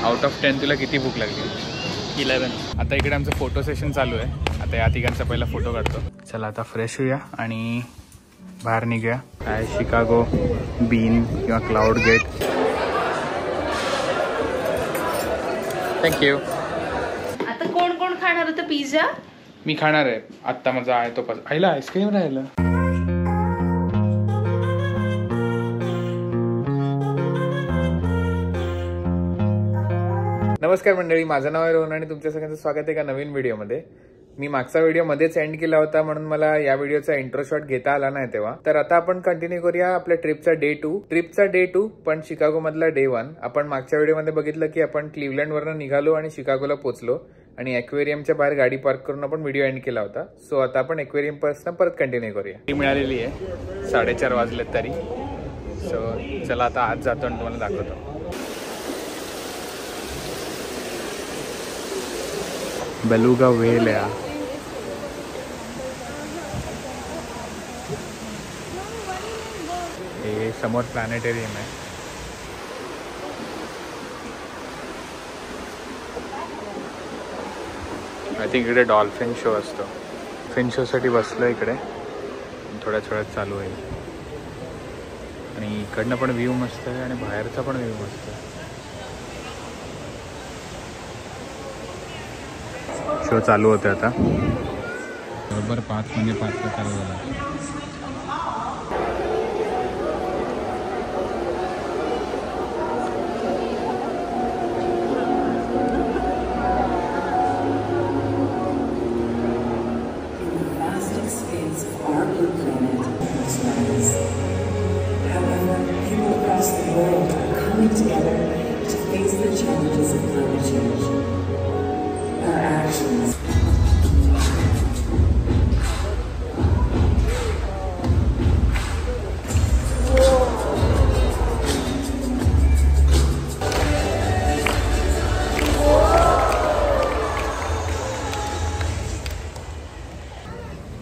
Out of 10 तुला किती भूक लागली? 11. आता इकडे आमचं फोटो सेशन चालू आहे. आता या तिघांचा पहिला फोटो काढतो. चला आता फ्रेश होऊया आणि बाहेर निघूया. काय शिकागो बीन किंवा क्लाउड गेट. थँक्यू. आता कोण कोण खाणार होतं पिझ्झा? मी खाणार आहे. आत्ता माझा आहे तो आईला आईस्क्रीम राहिलं. नमस्कार मंडळी, माझं नाव आहे रोहन आणि तुमच्या सगळ्यांचं स्वागत आहे एका नवीन व्हिडिओमध्ये. मी मागचा व्हिडिओ मध्येच एंड केला होता म्हणून मला या व्हिडिओचा इंट्रो शॉट घेता आला नाही तेव्हा. तर आता आपण कंटिन्यू करूया आपल्या ट्रिपचा डे 2 पण शिकागो मधला डे 1. आपण मागच्या व्हिडिओमध्ये बघितलं की आपण क्लिव्हलंड वरनं निघालो आणि शिकागोला पोहोचलो आणि एक्वेरियमच्या बाहेर गाडी पार्क करून आपण व्हिडिओ एंड केला होता. सो आता आपण एक्वेरियम पासून परत कंटिन्यू करूया. ती मिळालेली आहे 4:30 वाजलेत तरी. सो चला आता आज जातो आणि तुम्हाला दाखवतो. बेलुगा व्हेल आहे. हे समोर प्लॅनेटेरियम आहे. आय थिंक इकडे डॉल्फिन शो असतो. फिन शो साठी बसलो इकडे. थोड्याच वेळात चालू होईल. आणि इकडनं पण व्ह्यू मस्त आहे आणि बाहेरचा पण व्ह्यू मस्त आहे. शो चालू होते आता. बरोबर 5 म्हणजे 5 चालू झाला.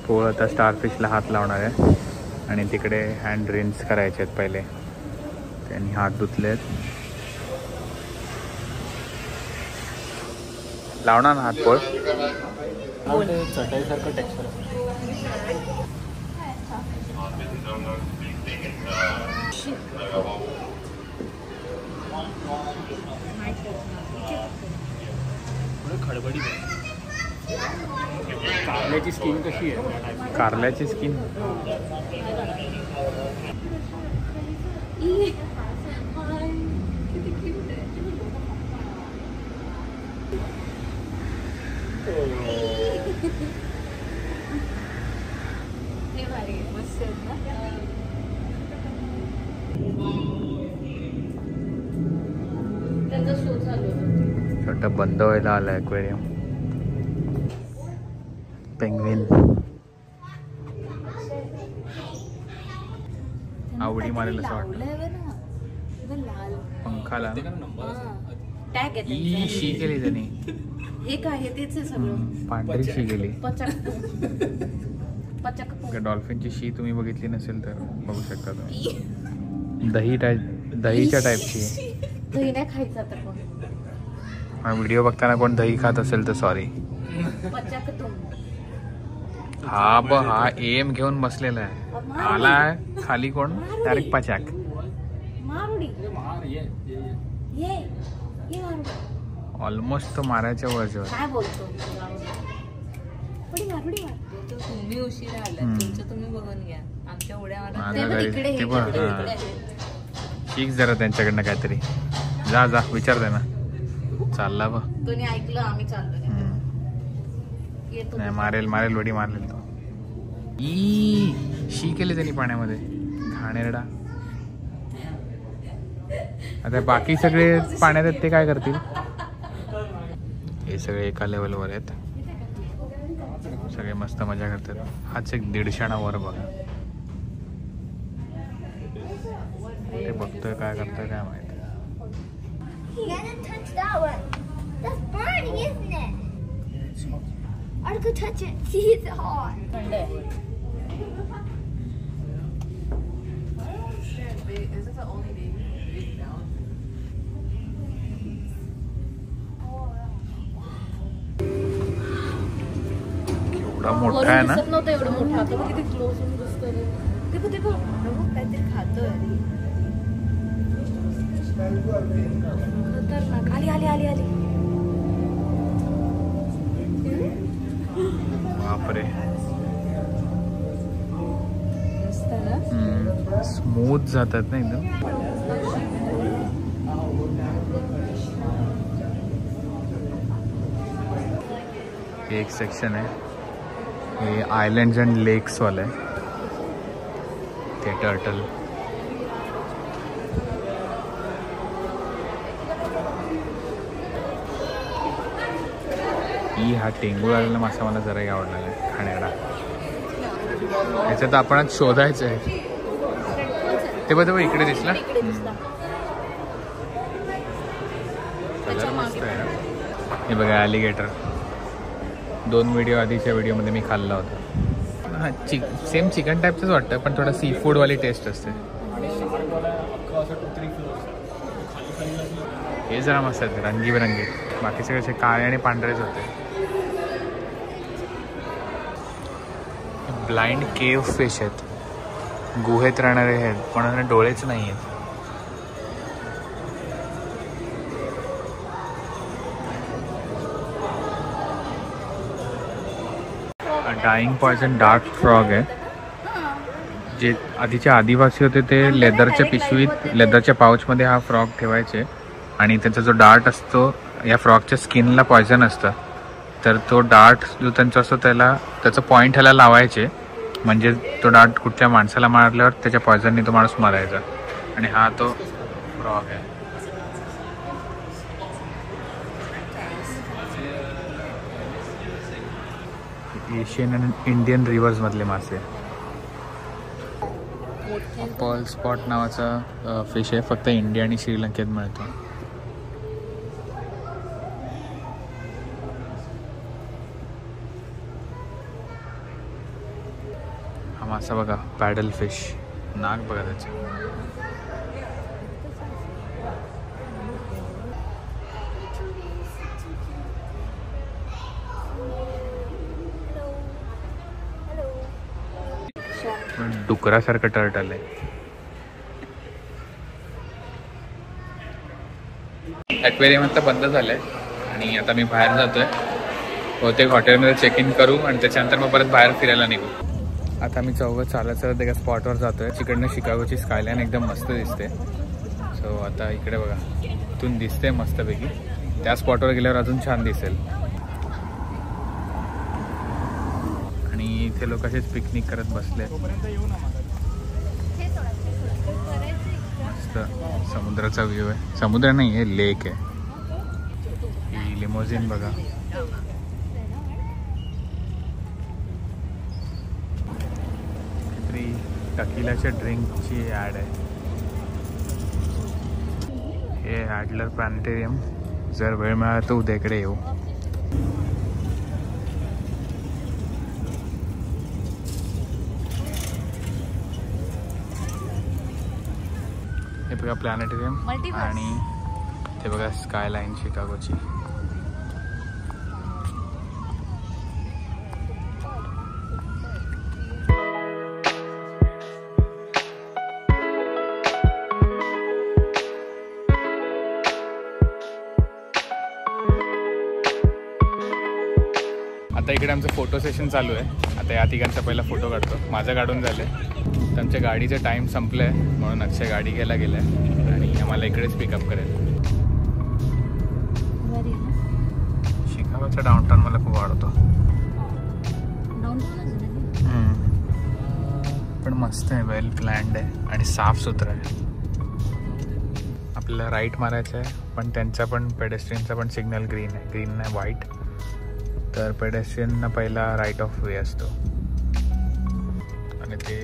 पोळ आता स्टारफिशला हात लावणार आहे आणि तिकडे हँड रिन्स करायचे आहेत. पहिले त्यांनी हात धुतलेत. लावणार ना हात पोळ. चटईसारखं टेक्स्चर. खडबडी. कारल्याची स्किन कशी आहे? कारल्याची स्किन छोटं बंद व्हायला आलं एक्वेरियम. पेंग्विन आवडी मारेल असं वाटतं. पंखाला शी केली त्यांनी. हे काय तेच आहे सगळं. पांढरी शी केली. पचक. डॉल्फिनची शी तुम्ही बघितली नसेल तर बघू शकता तुम्ही. दहीच्या टाईपची. दही नाही खायचं आता कोण. हा व्हिडिओ बघताना कोण दही खात असेल तर सॉरी. हा एम घेऊन बसलेला आहे. आलाय खाली कोण डायरेक्ट पचाक. ऑलमोस्ट तो मारायच्या वरच्या. काय बोलतो? तुम्ही उशिरा आला. तुमचं तुम्ही बघून घ्या. आमच्या उड्या शिक जरा त्यांच्याकडनं काहीतरी. जा विचार दे ना. चालला बघ. तुम्ही ऐकलं आम्ही चाललो. नाही मारेल वडी मारेल तो. शी केली त्यांनी पाण्यामध्ये. घाणेरडा. आता बाकी सगळे पाण्यात आहेत ते काय करतील? हे सगळे एका लेवलवर आहेत. सगळे मस्त मजा करतात. हाच एक 150 वर बघा. ते बघतोय काय करतोय काय माहिती. I could touch it. See, it's hot. Is this the only baby? एवढा मोठा आहे ना. दिसत नव्हतं एवढं मोठं, आता बघ किती क्लोज होऊन दिसतोय. ते बघ, ते बघ. काहीतरी खातोय. खतरनाक. आली आली आली आली. बापरे, मस्त ना. स्मूथ जातात ना एकदम. एक सेक्शन आहे हे आयलँड्स अँड लेक्स वाला आहे. ते टर्टल. हा टेंगूळ आलेला मासा मला जराही आवडलेला आहे खाण्याला. याच्यात आपण आज शोधायचं आहे. ते बघ इकडे दिसला. कलर मस्त आहे ना. हे बघा ॲलिगेटर. 2 व्हिडिओ आधीच्या व्हिडिओमध्ये मी खाल्ला होता. हां, सेम चिकन टाईपचंच वाटतं, पण थोडं सी फूडवाली टेस्ट असते. हे जरा मस्त आहेत, रंगीबेरंगी. बाकीचे कसे काळे आणि पांढरेच होते. ब्लाइंड केव्ह फिश आहेत, गुहेत राहणारे आहेत, पण डोळेच नाही आहेत. डाईंग पॉयझन डार्क फ्रॉग आहे. जे आधीचे आदिवासी होते ते लेदरच्या पिशवीत, लेदरच्या पाऊचमध्ये हा फ्रॉग ठेवायचे आणि त्याचा जो डार्ट असतो, या फ्रॉगच्या स्किनला पॉयझन असतं, तर तो डार्ट जो त्यांचा असतो त्याचा पॉईंट ह्याला लावायचे, म्हणजे तो डार्ट कुठल्या माणसाला मारल्यावर त्याच्या पॉयझनने तो माणूस मारायचा. आणि हा तो फ्रॉग आहे. एशियन आणि इंडियन रिव्हर्स मधले मासे. पर्ल स्पॉट नावाचा फिश आहे, फक्त इंडिया आणि श्रीलंकेत मिळतो. हा मासा बघा, पॅडल फिश. नाक बघा त्याचे. डुकरासारखं टर्टल आहे. ॲक्वेरियम आता बंद झालंय आणि आता मी बाहेर जातोय. बहुतेक हॉटेलमध्ये चेक इन करू आणि त्याच्यानंतर मग परत बाहेर फिरायला निघू. आता मी चौघं चालत एका स्पॉटवर जातोय. तिकडनं शिकागोची स्कायलाईन एकदम मस्त दिसते. सो आता इकडे बघा, इथून दिसते मस्तपैकी. त्या स्पॉटवर गेल्यावर अजून छान दिसेल. आणि इथे लोक असेच पिकनिक करत बसले. मस्त समुद्राचा व्ह्यू आहे. समुद्र नाही आहे, लेक आहे. ही लिमोजिन बघा. टकीलाच्या ड्रिंकची ॲड आहे. हे ॲडलर प्लॅनेटेरियम. जर वेळ मिळाला तर उद्या इकडे येऊ. हे बघा प्लॅनेटेरियम आणि ते बघा स्कायलाईन शिकागोची. आता इकडे आमचं फोटो सेशन चालू आहे. आता या तिघांचा पहिला फोटो काढतो. माझं काढून झालंय. त्यांच्या गाडीचं टाईम संपलंय म्हणून अक्षय गाडी घ्यायला गेलाय आणि आम्हाला इकडेच पिकअप करेल. शिकागोचा डाऊनटाऊन मला खूप आवडतो. पण मस्त आहे, वेल प्लॅन्ड आहे आणि साफ सुथरा आहे. आपल्याला राईट मारायचं आहे, पण त्यांचा पण पेडेस्ट्रियनचा पण सिग्नल ग्रीन आहे, ग्रीन नाही व्हाईट. तर पेडेस्ट्रियनना पहिला राईट ऑफ वे असतो आणि ते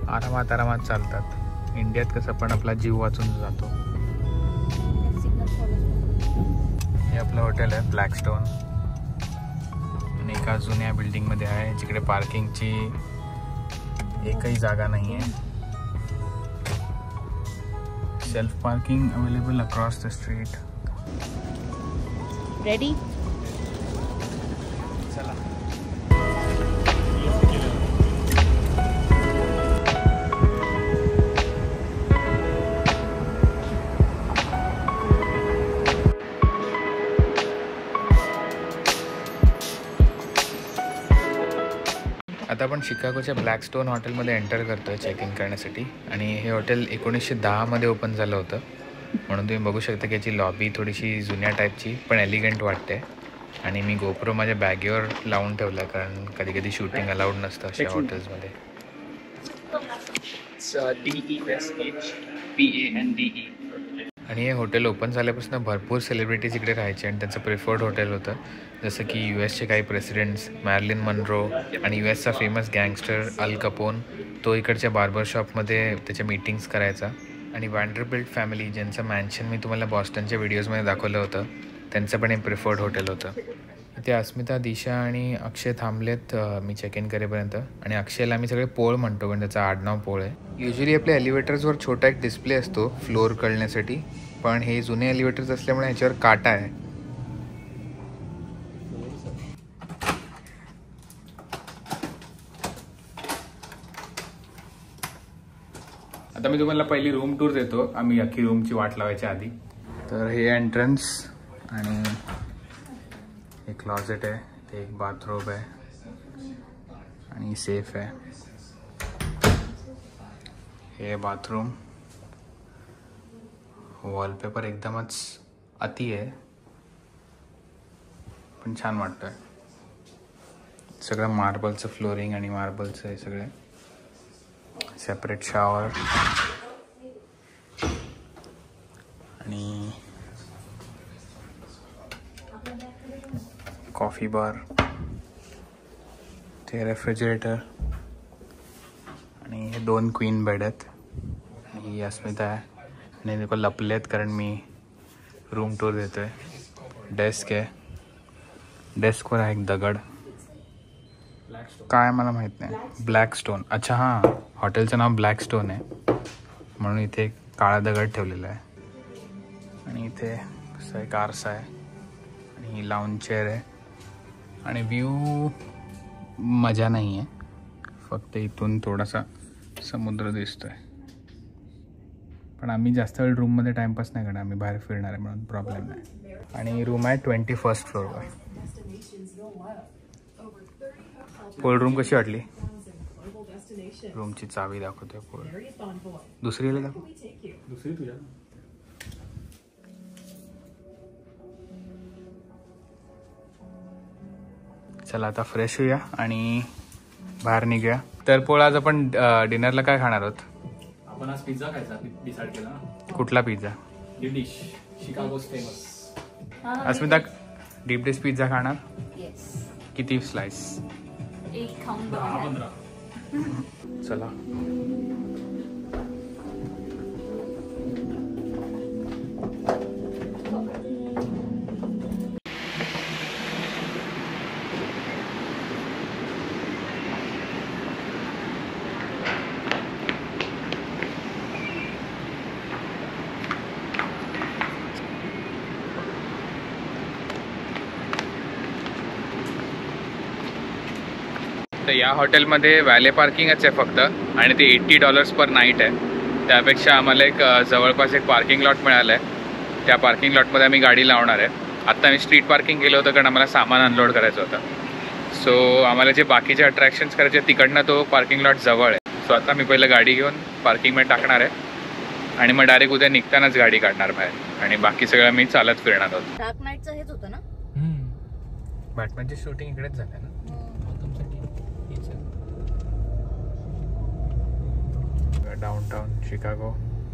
आरामात चालतात. इंडियात कसं पण आपला जीव वाचून जातो. हे आपलं हॉटेल आहे ब्लॅकस्टोन आणि एका जुन्या बिल्डिंगमध्ये आहे, जिकडे पार्किंगची एकही जागा नाही आहे. Self parking available across the street. Ready? चला. आता आपण शिकागोच्या ब्लॅकस्टोन हॉटेलमध्ये एंटर करतोय चेक इन करण्यासाठी. आणि हे हॉटेल 1910 मध्ये ओपन झालं होतं, म्हणून तुम्ही बघू शकता की याची लॉबी थोडीशी जुन्या टाईपची पण एलिगंट वाटते. आणि मी गोप्रो माझ्या बॅगेवर लावून ठेवला, कारण कधी कधी शूटिंग अलाउड नसतं अशा हॉटेल्समध्ये. आणि हे हॉटेल ओपन झाल्यापासून भरपूर सेलिब्रिटीज इकडे राहायचे आणि त्यांचं प्रिफर्ड हॉटेल होतं. जसं की US काही प्रेसिडेंट्स, मॅर्लिन मनरो आणि USचा फेमस गँगस्टर अल कपोन, तो इकडच्या बार्बर शॉपमध्ये त्याच्या मीटिंग्स करायचा. आणि वँडरबिल्ट फॅमिली, ज्यांचं मॅन्शन मी तुम्हाला बॉस्टनच्या व्हिडिओजमध्ये दाखवलं होतं, त्यांचं पण हे प्रिफर्ड हॉटेल होतं. इथे अस्मिता, दिशा आणि अक्षय थांबलेत मी चेक इन करेपर्यंत. आणि अक्षयला आम्ही सगळे पोळ म्हणतो, कारण त्याचं आडनाव पोळ आहे. युजली आपल्या एलिव्हेटर्सवर छोटा एक डिस्प्ले असतो फ्लोअर कळण्यासाठी, पण हे जुने एलिव्हेटर्स असल्यामुळे ह्याच्यावर काटा आहे. आता मी तुम्हाला पहिली रूम टूर देतो, आम्ही अख्खी रूमची वाट लावायच्या आधी. तर हे एंट्रन्स आणि एक क्लॉजेट आहे, ते एक बाथरूम आहे आणि सेफ आहे. हे बाथरूम, वॉलपेपर एकदमच अति आहे पण छान वाटतं. सगळं मार्बलचं फ्लोरिंग आणि मार्बलचं आहे सगळे. सेपरेट शॉवर आणि कॉफी बार, ते रेफ्रिजरेटर आणि हे 2 क्वीन बेड आहेत. ही अस्मिता आहे आणि लोक लपले आहेत कारण मी रूम टूर देतोय. डेस्क आहे, डेस्कवर आहे एक दगड, काय मला माहीत नाही. ब्लॅकस्टोन, अच्छा हां, हॉटेलचं नाव ब्लॅकस्टोन आहे म्हणून इथे काळा दगड ठेवलेला आहे. आणि इथे असं एक आरसा आहे आणि लाऊंज चेअर आहे. आणि व्ह्यू मजा नाही आहे, फक्त इथून थोडासा समुद्र दिसतोय. पण आम्ही जास्त वेळ रूममध्ये टाईमपास नाही करणार, आम्ही बाहेर फिरणार आहे म्हणून प्रॉब्लेम नाही. आणि रूम आहे 21st फ्लोअरवर. पोल रूम कशी वाटली? रूमची चावी दाखवतोय पोल. दुसरीला दाखव. दुसरी तुझ्या. चला आता फ्रेश होऊया आणि बाहेर निघूया. तर पोळ, आज आपण डिनरला काय खाणार आहोत? आपण आज पिझ्झा खायचा डिसाईड केला ना. कुठला pizza? Deep dish, Chicago's famous. Asmita, deep dish pizza खाणार? येस, किती स्लाइस? एक खाऊन 10-15. चला. तर या हॉटेलमध्ये वॅले पार्किंगच आहे फक्त, आणि ते $80 पर नाईट आहे. त्यापेक्षा आम्हाला एक जवळपास एक पार्किंग लॉट मिळालं आहे. त्या पार्किंग लॉटमध्ये आम्ही गाडी लावणार आहे. आत्ता मी स्ट्रीट पार्किंग केलं होतं कारण आम्हाला सामान अनलोड करायचं होतं. सो आम्हाला जे बाकीचे अट्रॅक्शन्स करायचे तिकडनं तो पार्किंग लॉट जवळ आहे. सो आता मी पहिलं गाडी घेऊन पार्किंगमध्ये टाकणार आहे आणि मग डायरेक्ट उद्या निघतानाच गाडी काढणार बाहेर आणि बाकी सगळं मी चालत फिरणार आहोत. डार्क नाईटचं हेच होतं ना? बॅटमॅनची शूटिंग इकडेच झालं ना. Downtown Chicago.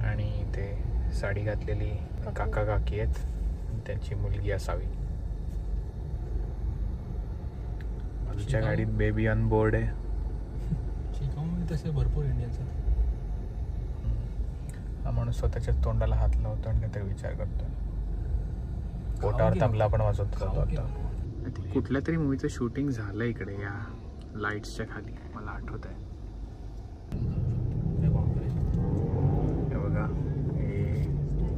आणि ते साडी घातलेली काका काकी आहेत, त्यांची मुलगी असावी. बाजूच्या गाडीत बेबी ऑन बोर्ड आहे. शिकागोमध्ये तसे भरपूर इंडियन्स आहेत. हा माणूस स्वतःच्या तोंडाला हात लावतो आणि काहीतरी विचार करतो. पोटावर तबला पण वाजवत होता आता. कुठल्या तरी मूवीचं शूटिंग झालं इकडे या लाईट्सच्या खाली, मला आठवत आहे. हे बघा, हे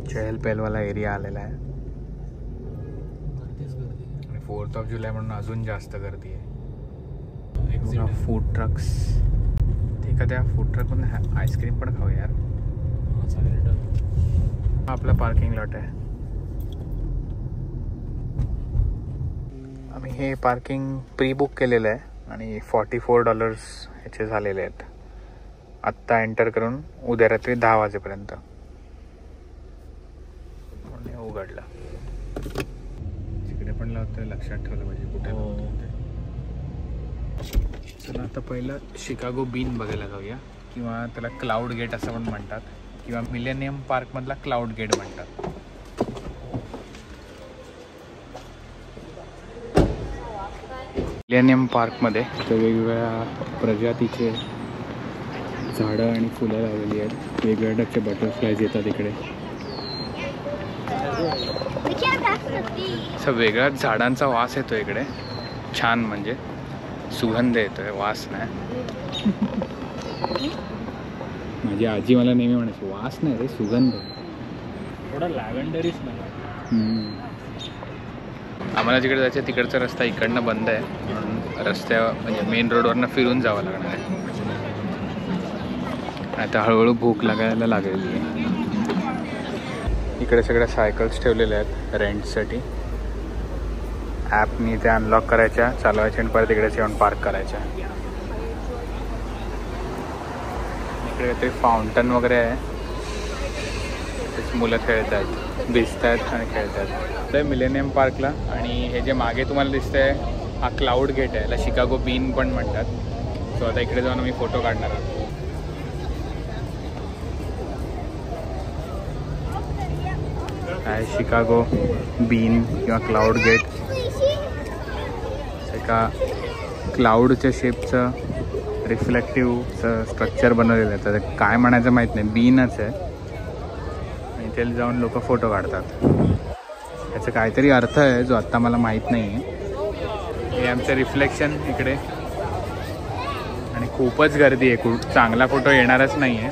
चहल पहलवाला एरिया आलेला आहे. आणि 4th of July म्हणून अजून जास्त गर्दी आहे. फूड ट्रक्स, एखाद्या फूड ट्रक पण आईस्क्रीम पण खाऊ यार. हा आपला पार्किंग लॉट आहे. आम्ही हे पार्किंग प्री बुक केलेलं आहे, आणि $44 ह्याचे झालेले आहेत. आत्ता एंटर करून उद्या रात्री 10 वाजेपर्यंत उघडला. तिकडे पण लावतोय, लक्षात ठेवलं पाहिजे कुठे लावतोय. चला आता पहिलं शिकागो बीन बघायला जाऊया, किंवा त्याला क्लाउड गेट असं पण म्हणतात, किंवा मिलेनियम पार्क मधला क्लाउड गेट म्हणतात. मिलेनियम पार्कमध्ये वेगवेगळ्या प्रजातीचे झाडं आणि फुलं लावलेली आहेत. वेगवेगळ्या टाईपचे बटरफ्लायज येतात इकडे. असं वेगळ्याच झाडांचा वास येतो इकडे, छान, म्हणजे सुगंध येतोय, वास नाही. माझी आजी मला नेहमी म्हणायची, वास नाही रे, सुगंध. थोडा लॅव्हेंडरी स्मेल आहे. आम्हाला जिकडे जायचं तिकडचा रस्ता इकडनं बंद आहे, म्हणून रस्त्या म्हणजे मेन रोडवरनं फिरून जावं लागणार आहे. आता हळूहळू भूक लागायला लागलेली आहे. इकडे सगळ्या सायकल्स ठेवलेल्या आहेत रेंटसाठी. ॲपनी ते अनलॉक करायच्या, चालवायच्या आणि परत इकडेच येऊन पार्क करायच्या. इकडे ते फाउंटन वगैरे आहे, तेच मुलं खेळत आहेत, भिजत आहेत आणि खेळत आहेत. तर मिलेनियम पार्कला, आणि हे जे मागे तुम्हाला दिसतंय हा क्लाउड गेट आहे, याला शिकागो बीन पण म्हणतात. सो आता इकडे जाऊन मी फोटो काढणार आहोत. आहे शिकागो बीन किंवा क्लाउड गेट. एका क्लाउडच्या शेपचं रिफ्लेक्टिव्हचं स्ट्रक्चर बनवलेलं आहे. तर काय म्हणायचं माहीत नाही, बीनच आहे, आणि त्याला जाऊन लोक फोटो काढतात. याचा काहीतरी अर्थ आहे जो आत्ता मला माहीत नाही आहे. हे आमचं रिफ्लेक्शन इकडे, आणि खूपच गर्दी आहे, चांगला फोटो येणारच नाही आहे.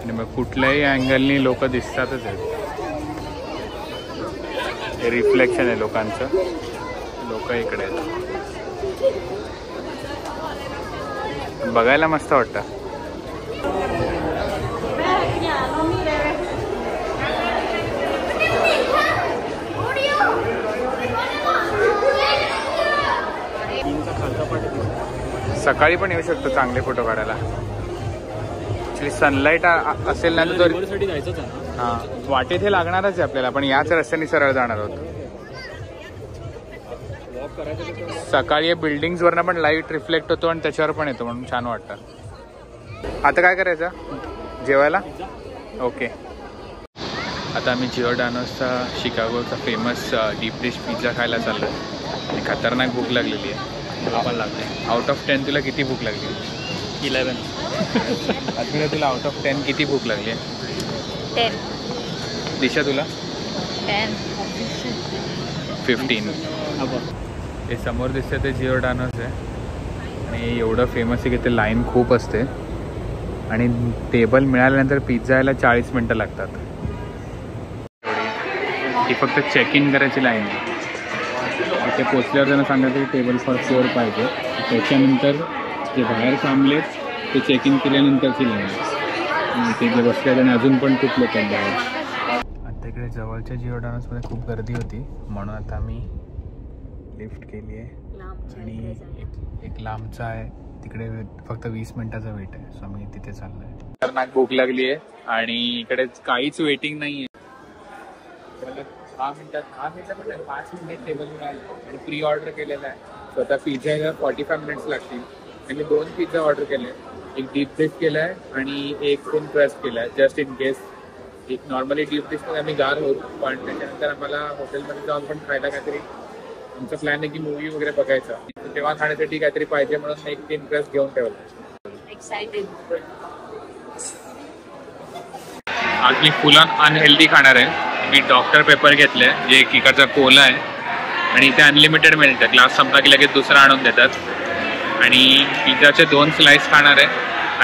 आणि मग कुठल्याही अँगलनी लोक दिसतातच आहेत. हे रिफ्लेक्शन आहे लोकांचं, लोक इकडे आहेत. बघायला मस्त वाटतं. सकाळी पण येऊ शकतो चांगले फोटो काढायला. ॲक्च्युली सनलाईट असेल ना तर जायचंच आहे. हां, वाटेत हे लागणारच आहे आपल्याला, पण याच रस्त्याने सरळ जाणार आहोत. सकाळी बिल्डिंग्सवरनं पण लाईट रिफ्लेक्ट होतो आणि त्याच्यावर पण येतो, म्हणून छान वाटतं. आता काय करायचं, जेवायला? ओके. आता आम्ही जिओर्डानोसचा शिकागोचा फेमस डीप डिश पिझ्झा खायला चाललो आहे. खतरनाक भूक लागलेली आहे. आपण लागते. आउट ऑफ 10 तुला किती भूक लागली? 11. अजून तुला आउट ऑफ 10 किती भूक लागली आहे? 10. दिशा तुला? 10. 15. हे समोर दिसतं ते जिओर्डानोस आहे, आणि एवढं फेमस आहे की ते लाईन खूप असते, आणि टेबल मिळाल्यानंतर पिझ्झा यायला 40 मिनटं लागतात. ही फक्त चेक इन करायची लाईन आहे. इथे पोचल्यावर त्यांना सांगायचं की टेबल फॉर 4 पाहिजे. त्याच्यानंतर जे बाहेर थांबलेत ते चेक इन केल्यानंतरची लाईन आहे. ते जे बसले त्याने अजून पण खूप लोक आहेत बाहेर. आता इकडे जवळच्या जिओर्डानोसमध्ये खूप गर्दी होती, म्हणून आता मी लिफ्ट केली आहे, आणि एक लांबचा आहे तिकडे फक्त 20 मिनिटाचा वेट आहे. सो मी तिथे चाललो आहे. खतरनाक भूक लागली आहे, आणि इकडे काहीच वेटिंग नाही आहे. 5 मिनिटात टेबल मिळालं, आणि प्री ऑर्डर केलेलं आहे. स्वतः पिझ्झाला 45 मिनिट्स लागतील. आणि मी 2 पिझ्झा ऑर्डर केले, एक डीप डिश केला आहे आणि एक थिन क्रस्ट केला आहे, जस्ट इन केस. एक नॉर्मली डीप डिशमध्ये आम्ही गार होतो, पण त्याच्यानंतर आम्हाला हॉटेलमध्ये जाऊन पण खायला काहीतरी आमचा प्लॅन आहे की मूवी वगैरे बघायचा, तेव्हा खाण्यासाठी काहीतरी पाहिजे, म्हणून एक थिन क्रस्ट घेऊन ठेवला. एक्साइटेड. आज मी फुल अनहेल्दी खाणार आहे. मी डॉक्टर पेपर घेतले, जे एक इकडचा कोला आहे, आणि इथे अनलिमिटेड मिळतं. ग्लास संपला की लगेच दुसरा आणून देतात. आणि पिझ्झाचे 2 स्लाइस खाणार आहे,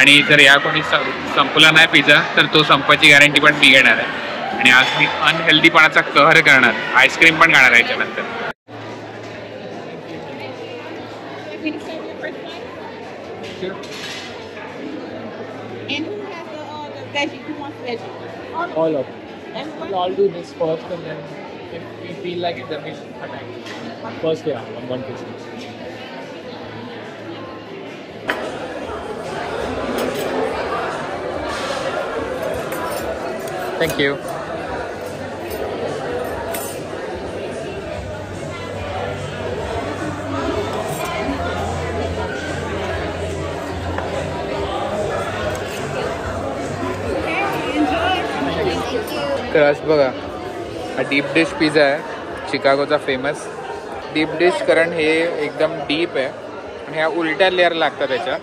आणि जर या कोणी संपला नाही पिझ्झा तर तो संपायची गॅरंटी पण मी घेणार आहे. आणि आज मी अनहेल्दीपणाचा कहर करणार, आईस्क्रीम पण खाणार आहे याच्यानंतर. All of it. We'll all do this first, and then if we feel like it, then we'll attack. First, yeah, one piece. Thank you. Crust बघा, हा डीप डिश पिझ्झा आहे शिकागोचा फेमस डीप डिश. कारण हे एकदम डीप आहे आणि ह्या उलट्या लेअर लागतात त्याच्यात.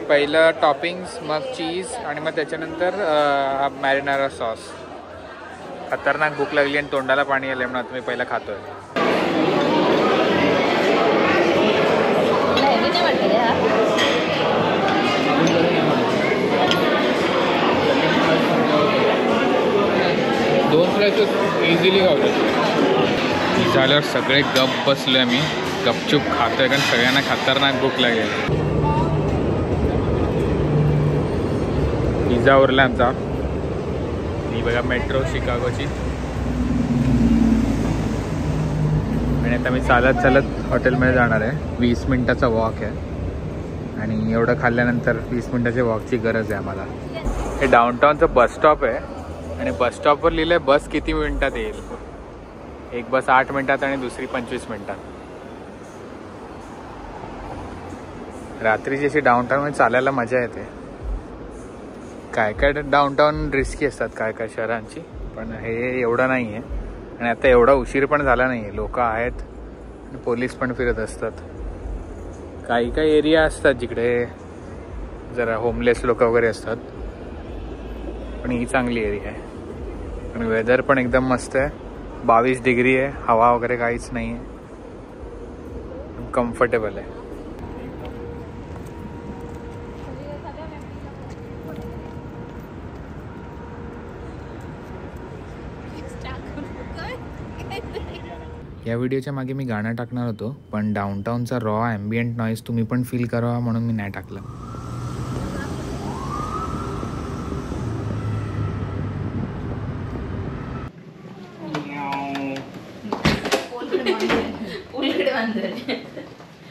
पहिलं टॉपिंग्स, मग चीज आणि मग त्याच्यानंतर हा मॅरिनारा सॉस. खतरनाक भूक लागली आणि तोंडाला पाणी आलं म्हणून आता मी पहिला खातोय. दोन स्लाइसेस इझिली खाऊ झाल्यावर सगळे गप बसले. आम्ही गपचूप खातोय कारण सगळ्यांना खतरनाक भूक लागेल. पिझ्झा उरला आमचा. ही बघा मेट्रो शिकागोची. आणि आता मी चालत चालत हॉटेलमध्ये जाणार आहे. 20 मिनिटाचा वॉक आहे आणि एवढं खाल्ल्यानंतर 20 मिनिटाच्या वॉकची गरज आहे आम्हाला. हे डाऊनटाऊनचं बस स्टॉप आहे आणि बस स्टॉपवर लिहिलं आहे बस किती मिनिटात येईल. एक बस 8 मिनिटात आणि दुसरी 25 मिनिटात. रात्रीची अशी डाऊनटाऊनमध्ये चालायला मजा येते. काय काय डाऊनटाऊन रिस्की असतात काय काय शहरांची, पण हे एवढं नाही आहे. आणि आता एवढा उशीर पण झाला नाही आहे. लोक आहेत आणि पोलीस पण फिरत असतात. काही काही एरिया असतात जिकडे जरा होमलेस लोक वगैरे असतात, पण ही चांगली एरिया आहे. आणि वेदर पण एकदम मस्त आहे. 22 डिग्री आहे. हवा वगैरे काहीच नाही आहे. कम्फर्टेबल आहे. या व्हिडिओच्या मागे मी गाणं टाकणार होतो, पण डाऊनटाऊनचा रॉ ॲम्बियंट नॉईज तुम्ही पण फील करावा म्हणून मी नाही टाकलं.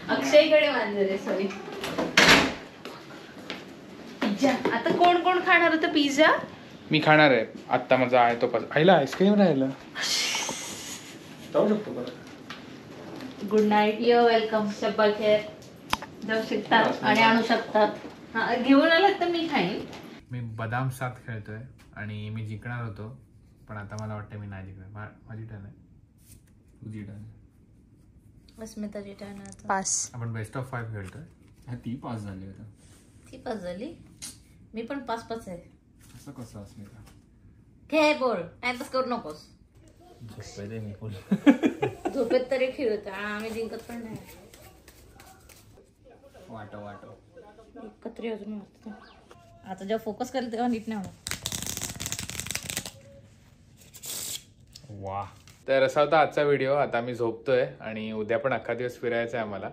अक्षयकडे मांजर आहे. सॉरी. पिझ्झा आता कोण कोण खाणार होतं पिझ्झा? मी खाणार आहे. आत्ता माझा आहे तो आईला आईस्क्रीम राहिलं. जाऊ शकतो परत. Good night. You're welcome. शब्बा खेर. जाऊ शकतात आणि आणू शकतात. हा घेऊन आलात तर मी खाईन. मी बदाम सात खेळतोय आणि मी जिंकणार होतो, पण आता मला वाटतं मी नाही जिंकणार. माझी टर्न आहे. तुझी टर्न. अस्मिताची टर्न आता. पास. आपण बेस्ट ऑफ 5 खेळतोय. ती पास झाली आता. ती पास झाली. मी पण 5-5 आहे. असं कसं अस्मिता? खेळ बोल. टाइमपास करू नकोस. झोपेत मी फुल. झोपेत तरी खेळत. आम्ही जिंकत पण नाही. वाटो वाटो एकत्र अजून वाटतं. आता जेव्हा फोकस करेल तेव्हा नीट नाही होणार. वा. तर असा होता आजचा व्हिडिओ. आता मी झोपतोय आणि उद्या पण अख्खा दिवस फिरायचा आहे आम्हाला,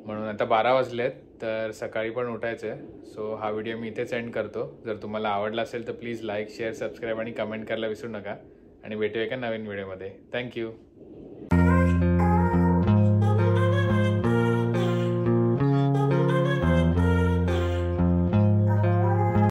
म्हणून आता 12 वाजलेत तर सकाळी पण उठायचं आहे. सो हा व्हिडिओ मी इथेच एंड करतो. जर तुम्हाला आवडला असेल तर प्लीज लाईक, शेअर, सबस्क्राईब आणि कमेंट करायला विसरू नका. आणि भेटूया एका नवीन व्हिडिओमध्ये. थँक्यू.